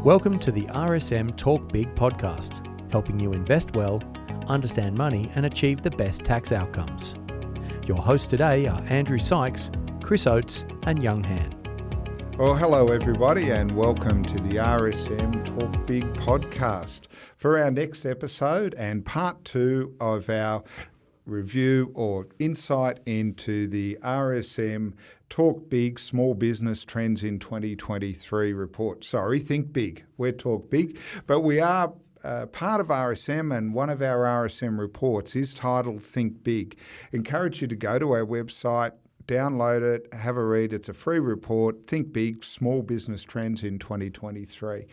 Welcome to the RSM Talk Big podcast, helping you invest well, understand money, and achieve the best tax outcomes. Your hosts today are Andrew Sykes, Chris Oates, and Young Han. Well, hello everybody, and welcome to the RSM Talk Big podcast for our next episode and part 2 of our review or insight into the RSM Talk Big Small Business Trends in 2023 report. Sorry, Think Big. We're Talk Big, but we are part of RSM, and one of our RSM reports is titled Think Big. Encourage you to go to our website, download it, have a read. It's a free report, Think Big, Small Business Trends in 2023.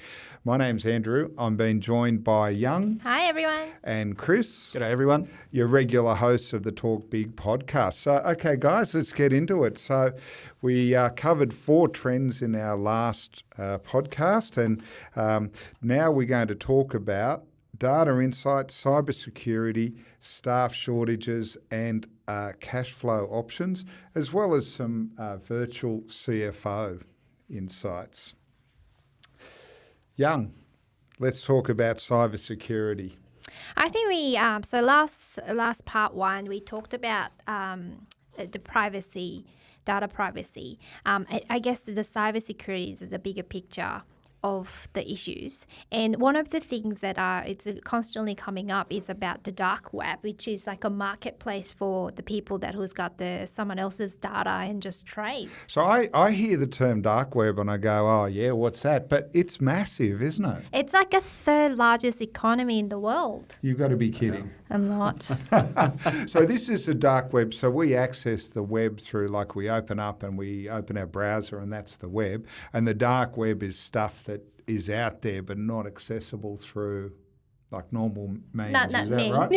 My name's Andrew. I'm being joined by Young. Hi, everyone. And Chris. G'day, everyone. Your regular hosts of the Talk Big podcast. So, okay, guys, let's get into it. So we covered 4 trends in our last podcast, and now we're going to talk about data insights, cybersecurity, staff shortages, and cash flow options, as well as some virtual CFO insights. Young, let's talk about cybersecurity. I think we so last part 1 we talked about the privacy, data privacy. I guess the cybersecurity is a bigger picture of the issues, and one of the things that it's constantly coming up is about the dark web, which is like a marketplace for the people who's got someone else's data and just trades. So I hear the term dark web and I go, oh yeah, what's that? But it's massive, isn't it? It's like a third largest economy in the world. You've got to be kidding. I'm not. So this is the dark web. So we access the web through, like, we open up and we open our browser, and that's the web. And the dark web is stuff that is out there but not accessible through like normal means. Not is that me. right?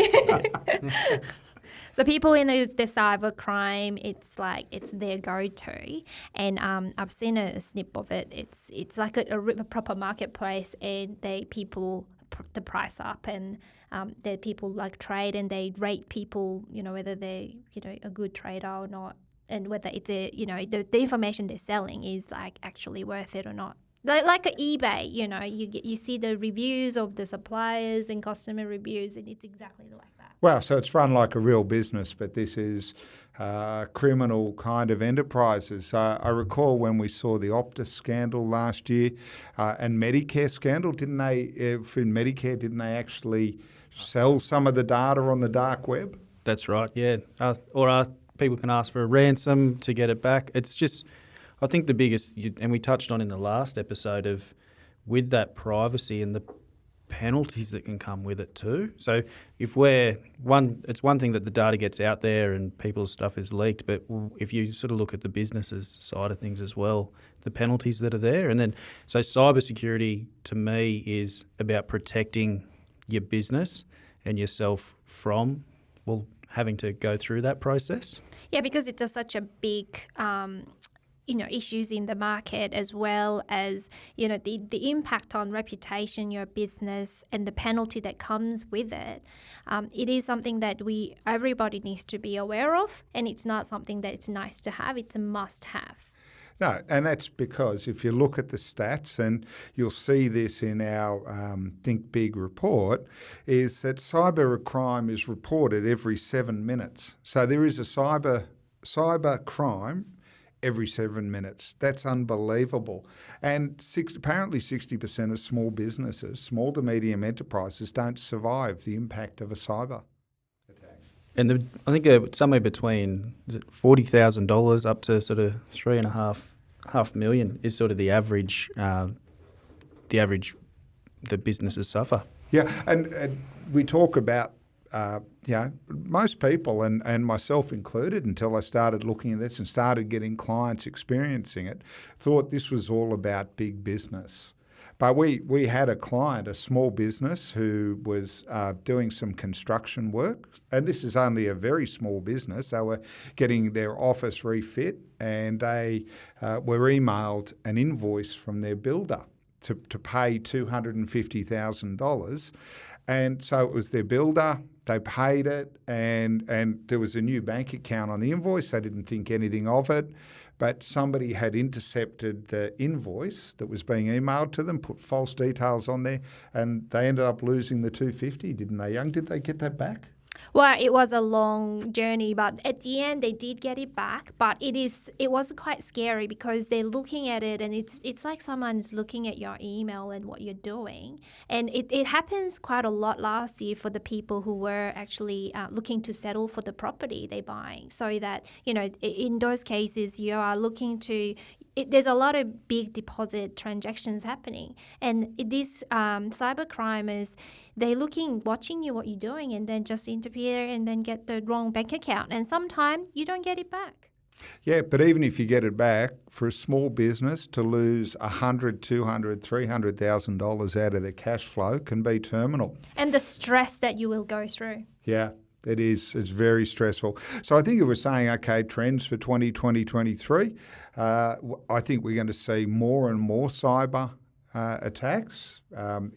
So people in the cyber crime, it's like it's their go-to, and I've seen a snip of it. It's like a proper marketplace, and people the price up, and the people like trade, and they rate people, whether they're a good trader or not, and whether it's the information they're selling is like actually worth it or not. Like an eBay, you see the reviews of the suppliers and customer reviews, and it's exactly like that. Wow, so it's run like a real business, but this is criminal kind of enterprises. I recall when we saw the Optus scandal last year and Medicare scandal, didn't they actually sell some of the data on the dark web? That's right, yeah. Or people can ask for a ransom to get it back. It's just, I think the biggest, and we touched on in the last episode with that privacy and the penalties that can come with it too. So if it's one thing that the data gets out there and people's stuff is leaked, but if you sort of look at the businesses side of things as well, the penalties that are there. And then, so cybersecurity to me is about protecting your business and yourself from, having to go through that process. Yeah, because it's such a big issues in the market, as well as the impact on reputation, your business, and the penalty that comes with it. It is something that everybody needs to be aware of, and it's not something that it's nice to have, it's a must-have. No, and that's because if you look at the stats, and you'll see this in our Think Big report, is that cyber crime is reported every 7 minutes. So there is a cyber crime every 7 minutes. That's unbelievable. And apparently 60% of small businesses, small to medium enterprises, don't survive the impact of a cyber attack. And I think somewhere between $40,000 up to sort of $3.5 million is sort of the average that businesses suffer. Yeah, and we talk about most people, and myself included, until I started looking at this and started getting clients experiencing it, thought this was all about big business. But we had a client, a small business, who was doing some construction work, and this is only a very small business. They were getting their office refit, and they were emailed an invoice from their builder to pay $250,000. And so it was their builder, they paid it, and there was a new bank account on the invoice. They didn't think anything of it. but somebody had intercepted the invoice that was being emailed to them, put false details on there, and they ended up losing the $250, didn't they, Young? Did they get that back? Well, it was a long journey, but at the end they did get it back. But it was quite scary because they're looking at it, and it's like someone's looking at your email and what you're doing. And it happens quite a lot last year for the people who were actually looking to settle for the property they're buying. So that, in those cases, you are looking to... there's a lot of big deposit transactions happening, and these cybercriminals, they're watching you what you're doing, and then just interfere and then get the wrong bank account, and sometimes you don't get it back. Yeah, but even if you get it back, for a small business to lose $100,000, $200,000, $300,000 out of their cash flow can be terminal. And the stress that you will go through. Yeah. It is. It's very stressful. So I think if we're saying, okay, trends for 2023, I think we're going to see more and more cyber attacks.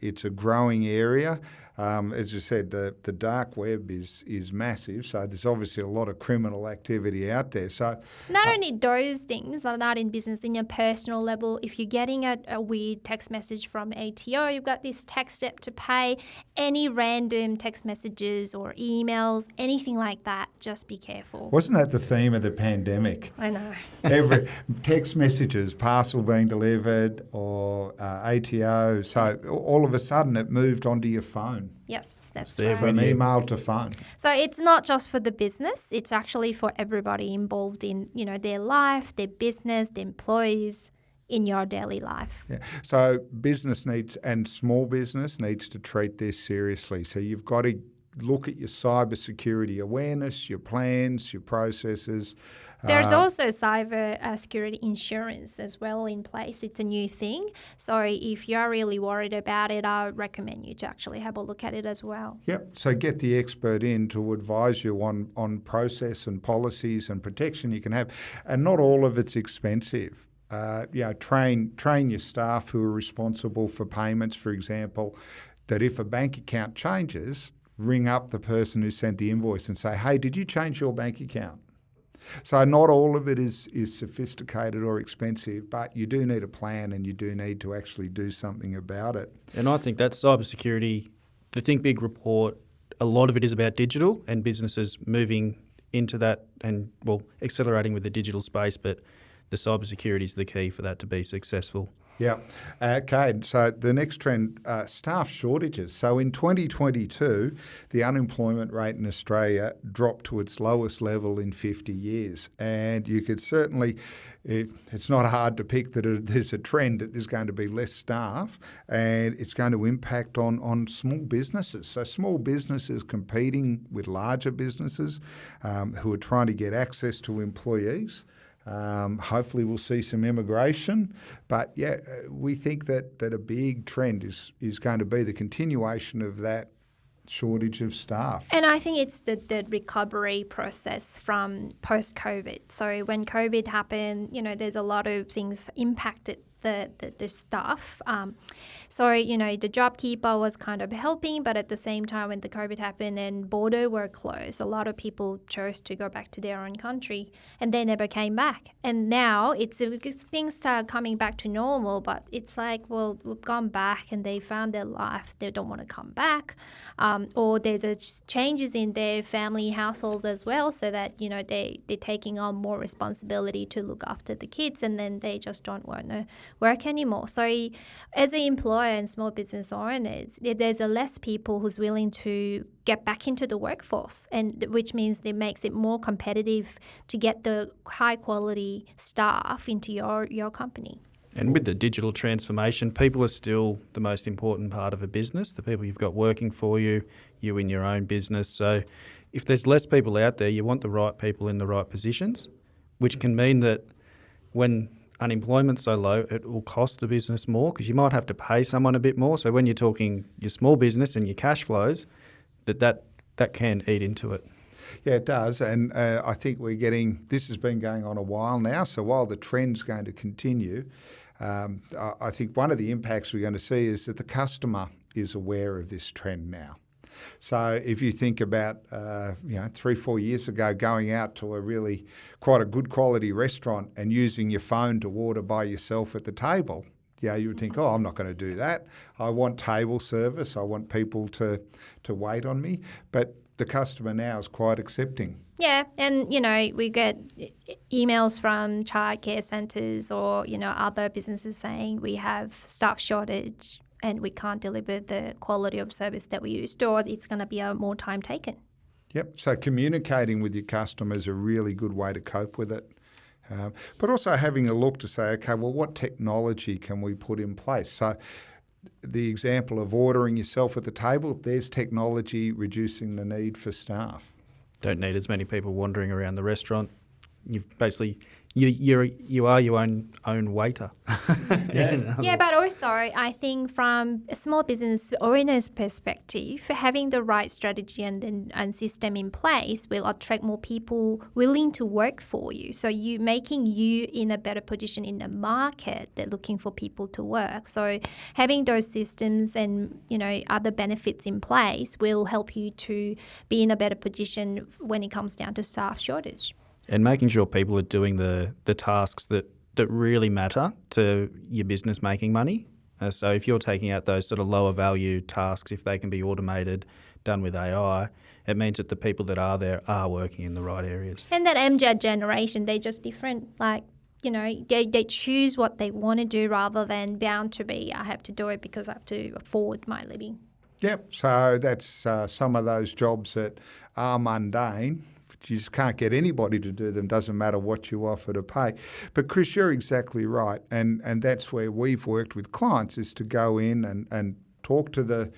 It's a growing area. As you said, the dark web is massive, so there's obviously a lot of criminal activity out there. So not only those things are not in business, in your personal level, if you're getting a weird text message from ATO, you've got this tax step to pay, any random text messages or emails, anything like that, just be careful. Wasn't that the theme of the pandemic? I know. Every text messages, parcel being delivered, or ATO. So all of a sudden it moved onto your phone. Yes, that's right. From email to phone. So it's not just for the business, it's actually for everybody involved in, their life, their business, their employees, in your daily life. Yeah. So business and small business needs to treat this seriously. So you've got to look at your cybersecurity awareness, your plans, your processes. There's also cyber security insurance as well in place. It's a new thing. So if you're really worried about it, I recommend you to actually have a look at it as well. Yep. So get the expert in to advise you on process and policies and protection you can have. And not all of it's expensive. Train your staff who are responsible for payments, for example, that if a bank account changes, ring up the person who sent the invoice and say, hey, did you change your bank account? So not all of it is sophisticated or expensive, but you do need a plan and you do need to actually do something about it. And I think that cybersecurity, the thinkBIG report, a lot of it is about digital and businesses moving into that and, accelerating with the digital space, but the cybersecurity is the key for that to be successful. Yeah. Okay. So the next trend, staff shortages. So in 2022, the unemployment rate in Australia dropped to its lowest level in 50 years. And you could certainly, it's not hard to pick that there's a trend that there's going to be less staff and it's going to impact on small businesses. So small businesses competing with larger businesses who are trying to get access to employees. Hopefully we'll see some immigration, but we think that a big trend is going to be the continuation of that shortage of staff. And I think it's the recovery process from post-COVID. So when COVID happened, there's a lot of things impacted the staff. So, the JobKeeper was kind of helping, but at the same time when the COVID happened and borders were closed, a lot of people chose to go back to their own country and they never came back. And now things start coming back to normal, but it's like, well, we've gone back and they found their life. They don't want to come back. Or there's changes in their family household as well, so that, they're taking on more responsibility to look after the kids, and then they just don't want to work anymore. So as an employer and small business owners, there's a less people who's willing to get back into the workforce, and which means it makes it more competitive to get the high quality staff into your company. And with the digital transformation, people are still the most important part of a business, the people you've got working for you in your own business. So if there's less people out there, you want the right people in the right positions, which can mean that when unemployment's so low, it will cost the business more because you might have to pay someone a bit more. So when you're talking your small business and your cash flows, that can eat into it. Yeah, it does. And I think this has been going on a while now. So while the trend's going to continue, I think one of the impacts we're going to see is that the customer is aware of this trend now. So if you think about, 3-4 years ago, going out to quite a good quality restaurant and using your phone to order by yourself at the table, you would think, I'm not going to do that. I want table service. I want people to wait on me. But the customer now is quite accepting. Yeah, and we get emails from childcare centres or other businesses saying we have staff shortage and we can't deliver the quality of service that we used, or it's going to be more time taken. Yep. So communicating with your customers is a really good way to cope with it. But also having a look to say, okay, well, what technology can we put in place? So the example of ordering yourself at the table, there's technology reducing the need for staff. Don't need as many people wandering around the restaurant. You've basically you are your own waiter. Yeah, but also I think from a small business owner's perspective, having the right strategy and system in place will attract more people willing to work for you. So you making you in a better position in the market. They're looking for people to work. So having those systems and other benefits in place will help you to be in a better position when it comes down to staff shortage. And making sure people are doing the tasks that really matter to your business making money. So if you're taking out those sort of lower value tasks, if they can be automated, done with AI, it means that the people that are there are working in the right areas. And that MZ generation, they're just different. Like, they choose what they want to do rather than bound to be, I have to do it because I have to afford my living. Yep. So that's some of those jobs that are mundane. You just can't get anybody to do them, doesn't matter what you offer to pay. But Chris, you're exactly right. And that's where we've worked with clients, is to go in and talk to the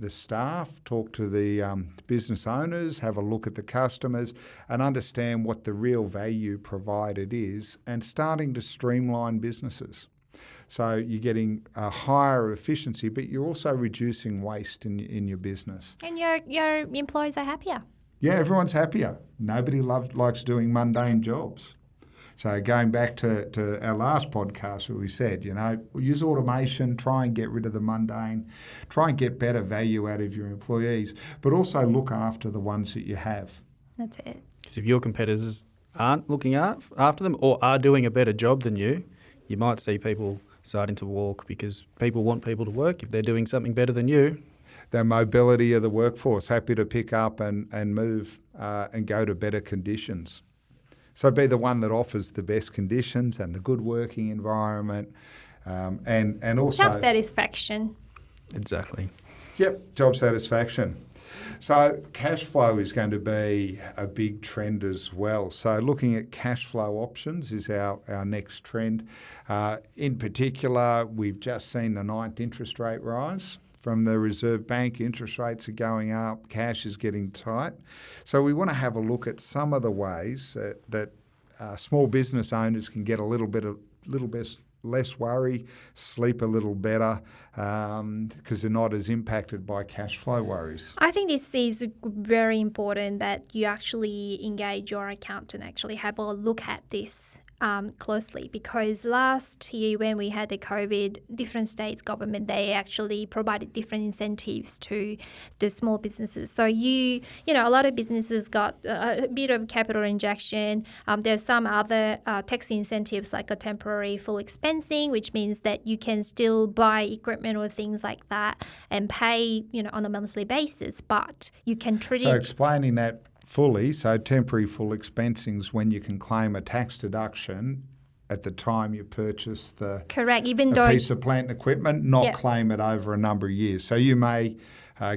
staff, talk to the business owners, have a look at the customers and understand what the real value provided is, and starting to streamline businesses. So you're getting a higher efficiency, but you're also reducing waste in your business. And your employees are happier. Yeah, everyone's happier. Nobody likes doing mundane jobs. So going back to our last podcast where we said, use automation, try and get rid of the mundane, try and get better value out of your employees, but also look after the ones that you have. That's it. Because if your competitors aren't looking after them or are doing a better job than you might see people starting to walk, because people want people to work if they're doing something better than you. The mobility of the workforce, happy to pick up and move and go to better conditions. So be the one that offers the best conditions and the good working environment, and also job satisfaction. Exactly. Yep, job satisfaction. So cash flow is going to be a big trend as well. So looking at cash flow options is our next trend. In particular, we've just seen the 9th interest rate rise from the Reserve Bank. Interest rates are going up, cash is getting tight. So we want to have a look at some of the ways that small business owners can get a little bit less worry, sleep a little better, because they're not as impacted by cash flow worries. I think this is very important that you actually engage your accountant, actually have a look at this closely, because last year when we had the COVID, different states government, they actually provided different incentives to the small businesses. So a lot of businesses got a bit of capital injection. There's some other tax incentives like a temporary full expensing, which means that you can still buy equipment or things like that and pay, on a monthly basis, but you can treat it. So explaining that fully, so temporary full expensing is when you can claim a tax deduction at the time you purchase the correct, even though piece of plant and equipment, not claim it over a number of years. So you may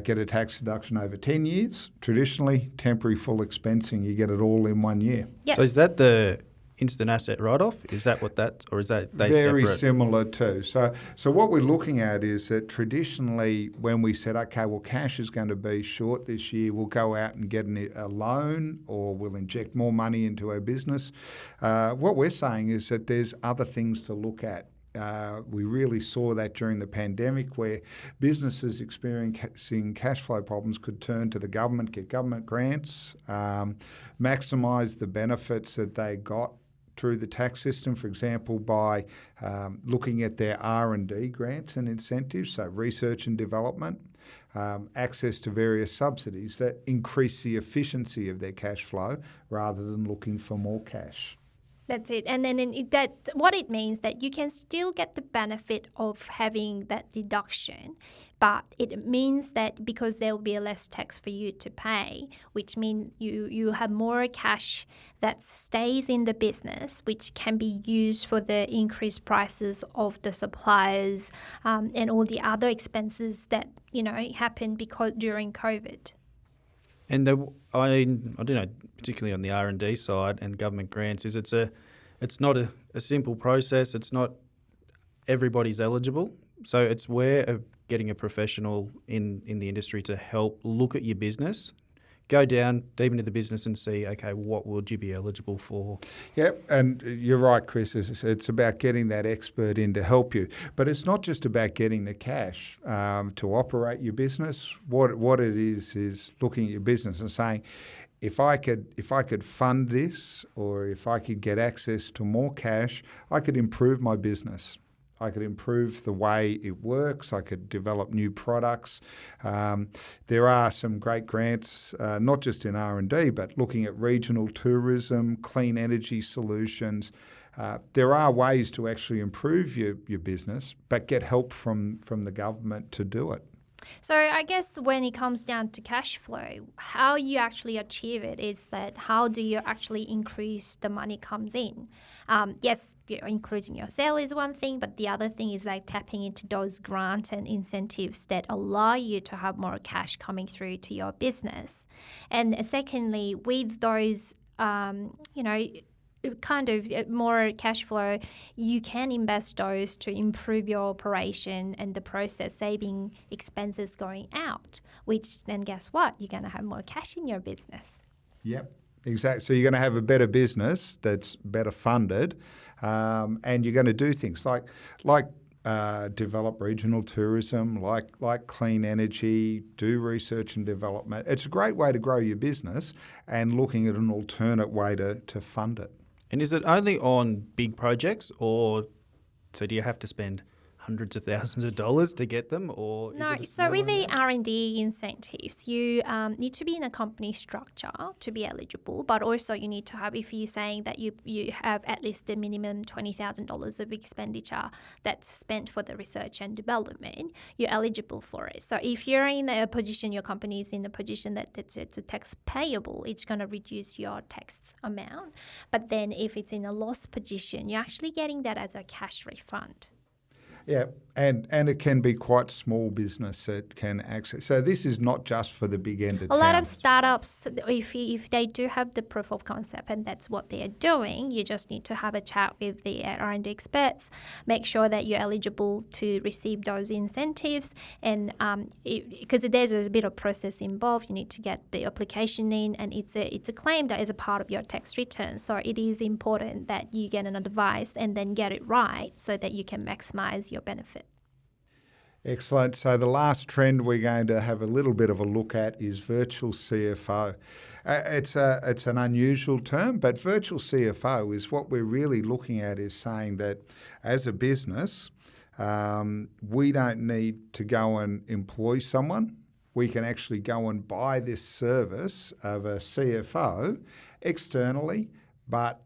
get a tax deduction over 10 years. Traditionally, temporary full expensing, you get it all in 1 year. Yes. So is that the instant asset write-off? Is that what that, or is that they very separate? similar too. So what we're looking at is that traditionally, when we said, okay, well, cash is going to be short this year, we'll go out and get a loan, or we'll inject more money into our business. What we're saying is that there's other things to look at. We really saw that during the pandemic, where businesses experiencing cash flow problems could turn to the government, get government grants, maximise the benefits that they got through the tax system, for example, by looking at their R&D grants and incentives, so research and development, access to various subsidies that increase the efficiency of their cash flow rather than looking for more cash. That's it. And then what it means that you can still get the benefit of having that deduction, but it means that because there will be less tax for you to pay, which means you have more cash that stays in the business, which can be used for the increased prices of the suppliers and all the other expenses that happened during COVID. And I don't know, particularly on the R&D side and government grants, is it's not a simple process. It's not everybody's eligible. So it's where getting a professional in the industry to help look at your business, go down deep into the business and see, okay, what would you be eligible for? Yep, and you're right, Chris. It's about getting that expert in to help you. But it's not just about getting the cash to operate your business. What it is looking at your business and saying, if I could fund this, or if I could get access to more cash, I could improve my business. I could improve the way it works. I could develop new products. There are some great grants, not just in R&D, but looking at regional tourism, clean energy solutions. There are ways to actually improve your business, but get help from the government to do it. So I guess when it comes down to cash flow, how you actually achieve it is that how do you actually increase the money comes in? Yes, increasing your sale is one thing, but the other thing is like tapping into those grants and incentives that allow you to have more cash coming through to your business. And secondly, with those, kind of more cash flow, you can invest those to improve your operation and the process, saving expenses going out, which then guess what? You're going to have more cash in your business. Yep, exactly. So you're going to have a better business that's better funded, and you're going to do things like develop regional tourism, like clean energy, do research and development. It's a great way to grow your business and looking at an alternate way to fund it. And is it only on big projects, or so do you have to spend hundreds of thousands of dollars to get them, or no? So with the R&D incentives, you need to be in a company structure to be eligible, but also you need to have, if you're saying that you have at least a minimum $20,000 of expenditure that's spent for the research and development, you're eligible for it. So if you're in a position, your company is in a position that it's a tax payable, it's going to reduce your tax amount. But then if it's in a loss position, you're actually getting that as a cash refund. Yeah, and it can be quite small business that can access. So this is not just for the big end of town. A lot of startups, if they do have the proof of concept and that's what they're doing, you just need to have a chat with the R&D experts, make sure that you're eligible to receive those incentives. And because there's a bit of process involved, you need to get the application in, and it's a claim that is a part of your tax return. So it is important that you get an advice and then get it right so that you can maximize your benefit. Excellent. So the last trend we're going to have a little bit of a look at is virtual CFO. It's an unusual term, but virtual CFO is what we're really looking at, is saying that as a business, we don't need to go and employ someone. We can actually go and buy this service of a CFO externally, but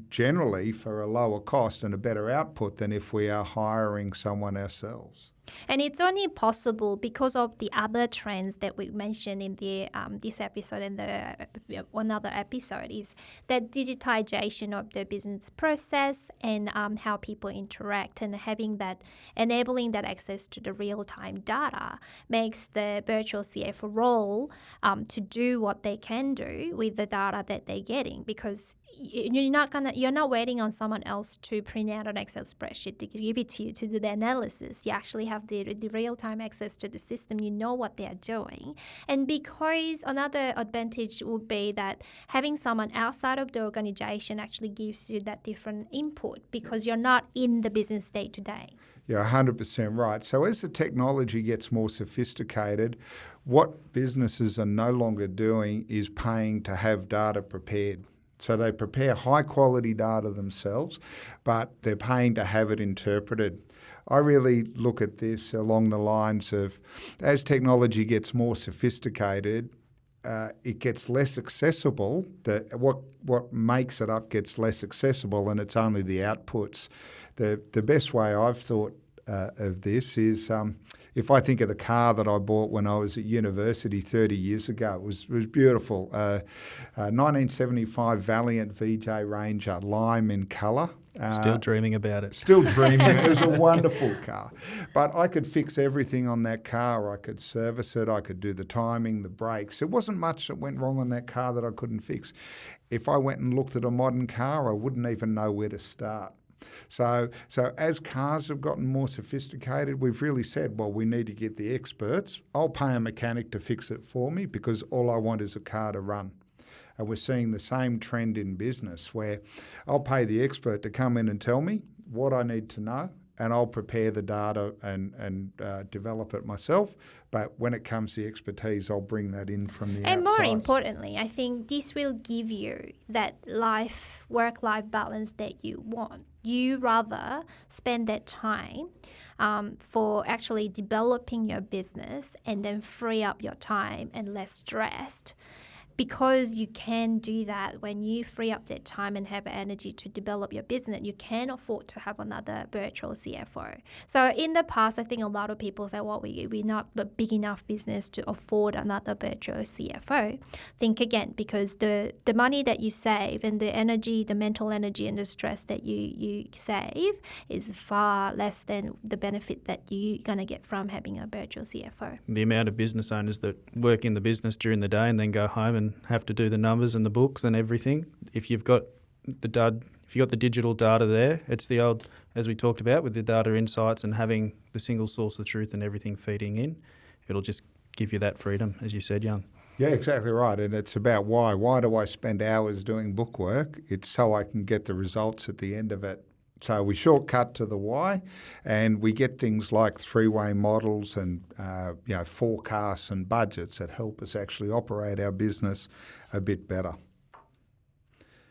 generally for a lower cost and a better output than if we are hiring someone ourselves. And it's only possible because of the other trends that we mentioned in the this episode and another episode, is that digitization of the business process and how people interact, and enabling that access to the real-time data makes the virtual CFO role to do what they can do with the data that they're getting, because you're not waiting on someone else to print out an Excel spreadsheet to give it to you to do the analysis. You actually have the real-time access to the system. You know what they are doing. And because another advantage would be that having someone outside of the organization actually gives you that different input, because you're not in the business day to day. You're 100% right. So as the technology gets more sophisticated, what businesses are no longer doing is paying to have data prepared. So they prepare high-quality data themselves, but they're paying to have it interpreted. I really look at this along the lines of, as technology gets more sophisticated, it gets less accessible. What makes it up gets less accessible, and it's only the outputs. The best way I've thought of this is, if I think of the car that I bought when I was at university 30 years ago, it was beautiful. 1975 Valiant VJ Ranger, lime in colour. Still dreaming about it. Still dreaming. It was a wonderful car. But I could fix everything on that car. I could service it. I could do the timing, the brakes. There wasn't much that went wrong on that car that I couldn't fix. If I went and looked at a modern car, I wouldn't even know where to start. So as cars have gotten more sophisticated, we've really said, well, we need to get the experts. I'll pay a mechanic to fix it for me because all I want is a car to run. And we're seeing the same trend in business where I'll pay the expert to come in and tell me what I need to know, and I'll prepare the data and develop it myself. But when it comes to expertise, I'll bring that in from the outside. And more importantly, I think this will give you that work-life balance that you want. You rather spend that time for actually developing your business and then free up your time and less stressed. Because you can do that when you free up that time and have energy to develop your business, you can afford to have another virtual CFO. So in the past, I think a lot of people say, well, we're not a big enough business to afford another virtual CFO. Think again, because the money that you save and the energy, the mental energy and the stress that you save is far less than the benefit that you're going to get from having a virtual CFO. The amount of business owners that work in the business during the day and then go home and have to do the numbers and the books and everything. If you've got the digital data there, it's the old, as we talked about, with the data insights and having the single source of truth and everything feeding in, it'll just give you that freedom, as you said, Young. Yeah, exactly right. And it's about why. Why do I spend hours doing bookwork? It's so I can get the results at the end of it. So we shortcut to the why, and we get things like three-way models and forecasts and budgets that help us actually operate our business a bit better.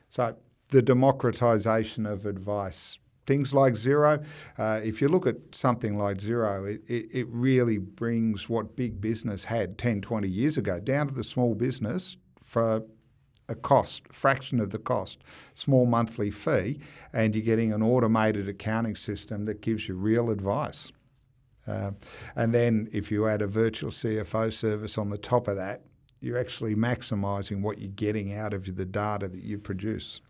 So the democratisation of advice. Things like Xero, if you look at something like Xero, it really brings what big business had 10, 20 years ago down to the small business for a fraction of the cost, small monthly fee, and you're getting an automated accounting system that gives you real advice. And then if you add a virtual CFO service on the top of that, you're actually maximising what you're getting out of the data that you produce.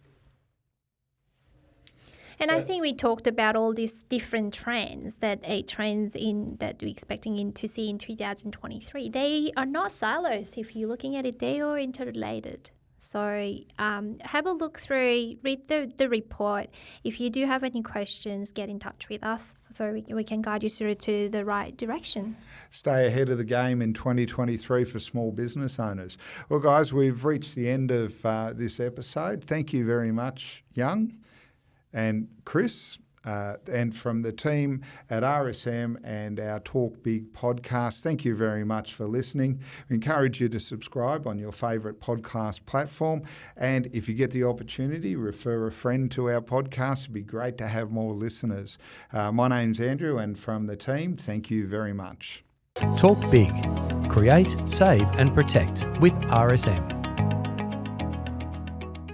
And I think we talked about all these different trends that we're expecting to see in 2023. They are not silos. If you're looking at it, they are interrelated. So have a look through, read the report. If you do have any questions, get in touch with us so we can guide you through to the right direction. Stay ahead of the game in 2023 for small business owners. Well, guys, we've reached the end of this episode. Thank you very much, Young and Chris. And from the team at RSM and our talkBIG podcast, thank you very much for listening. We encourage you to subscribe on your favourite podcast platform. And if you get the opportunity, refer a friend to our podcast. It'd be great to have more listeners. My name's Andrew, and from the team, thank you very much. Talk Big. Create, save and protect with RSM.